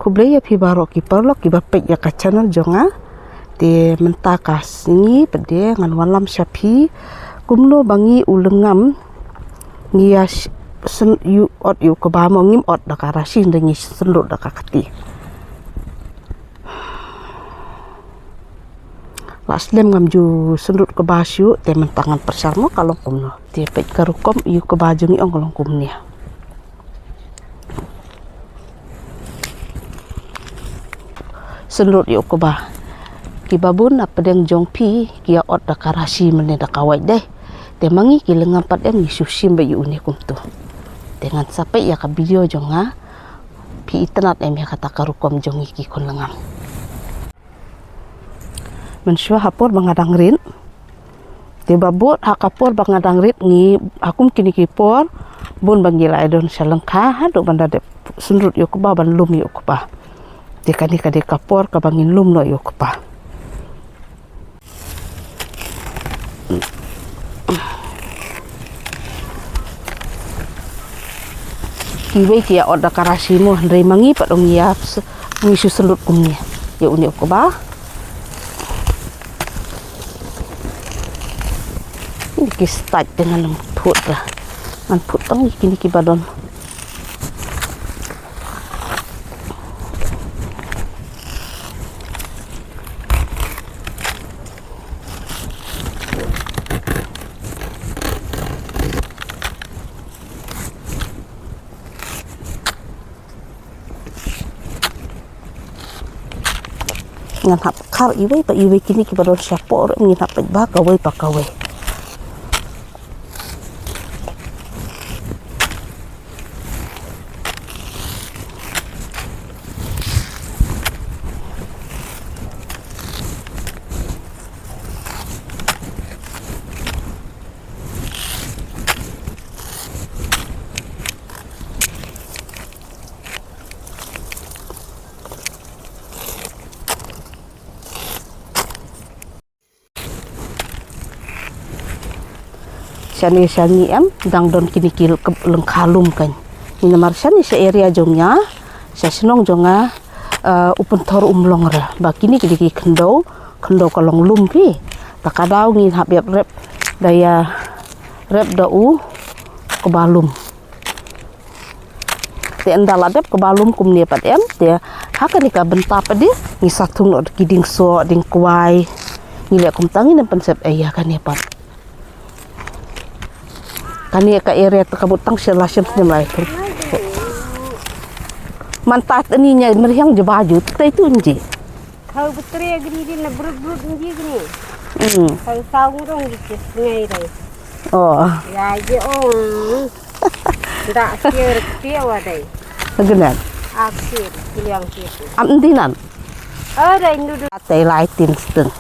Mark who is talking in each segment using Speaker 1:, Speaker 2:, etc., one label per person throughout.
Speaker 1: kublaya pi baro ki perlok ki bapek ya ka channel jonga te mentakas ni pede ngan walam syapi kumno bangi ulengam ngia sen yu ot yu ko ba mo ngim ot da ka rasin de ngi senlut da ka kati laslem ngam ju senlut ke basyu te mentangan persarmo kalong kumno te pek karukom yu ke bajungi ong kalong kumnia senlut yu ko ba kibabun apa deng jongpi kia ot da karasi mene da kawai deh te mangi ki lengam pat em ni susim ba yu ne kum tu dengan sampai ya ka video jonga pi internet em ya kata karukom jongi ki kun lengam mensua hapor bangadang rin te babut hakapor bangadang rit ngi akum kini kipor bun bangila edon salengka hadu banda de senlut yu ko ba ban lum yu ko ba te kani kade kapor ka bangin lum no yu ko ba kiwe kia oda karasimu ndai mangi padong ya ngisu selut kumnya ya uni ko ba ini ki start dengan lemput lah man putong kini ki badon ngan hap kar iwe pa iwe kini ki badon syapor ngin hap ba kawai pa kawai Sani em dang don kini kil lengkalum kan ini marsani se area jongnya sa senong jonga upun tor umlong ra ba kini kidi kendo kalong lumpi takadau ngin hab rep daya rep dau ke balum te endal adep ke balum kum ne pat em te hakani ka benta pa di ni satung no kiding so ding kuai ni le kum tangin pensep ya kan ya pat kani ka area takabut tang selasem semai mantat ininya meriang je baju tei tu nji
Speaker 2: kau betre gini din brut nji gini kau tahu dong di ngai dai
Speaker 1: oh
Speaker 2: ya je ndak kier kiawa dai
Speaker 1: genan
Speaker 2: aksir kiliang situ
Speaker 1: am dinan
Speaker 2: ada indu
Speaker 1: tei lai tin steng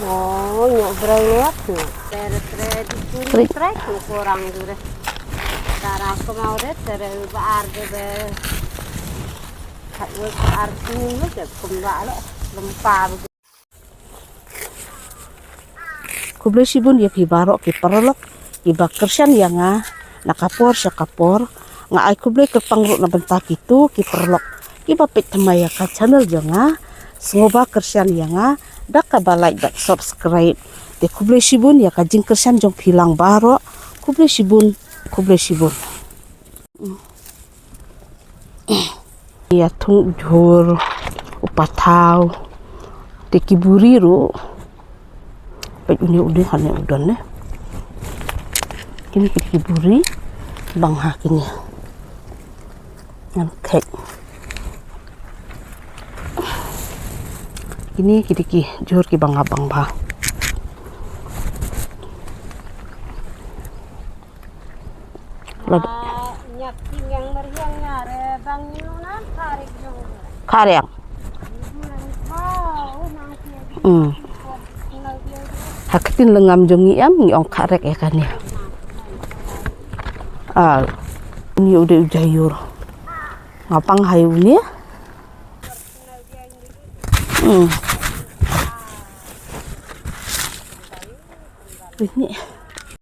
Speaker 2: oh nyok berlihat tere trek kurang dure cara aku mau deh tere baar deh hak baar sini aja kembali lempar
Speaker 1: kuble sibun ya ki barok ki perlok ki bakersan ya nga nakapor syakapor nga ay kuble ke pangruk na bentak itu ki perlok ki bapit tamaya ka channel jonga sengoba kersan ya nga dak ka like dak subscribe de kuble sibun ya ka jing kersan jong pilang baro kuble sibun ya tung jor upatau de kiburi ro pe uni udah hanya udah ne kini kiburi bang hakini yang kek ini kidiki jor ki bang abang ba
Speaker 2: nyating yang meriang nyare bang yunan tarik jong
Speaker 1: karyang hakitin lengam jongi am ngiong karek ya kan ya ini udah ujayur ngapang hayu ni ya ini